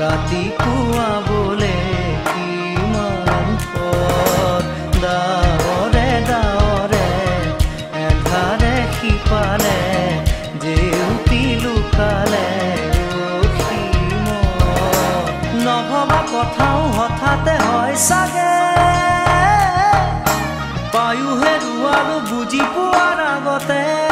ৰাতি পুৱাবলে কিমান পথ ডাৱৰে ডাৱৰে এন্ধাৰে সিপালে জেউতি লুকালে নভবা কথাও হঠাতে হয় চাগে পায়ো হেৰুৱালো বুজি পোৱাৰ আগতে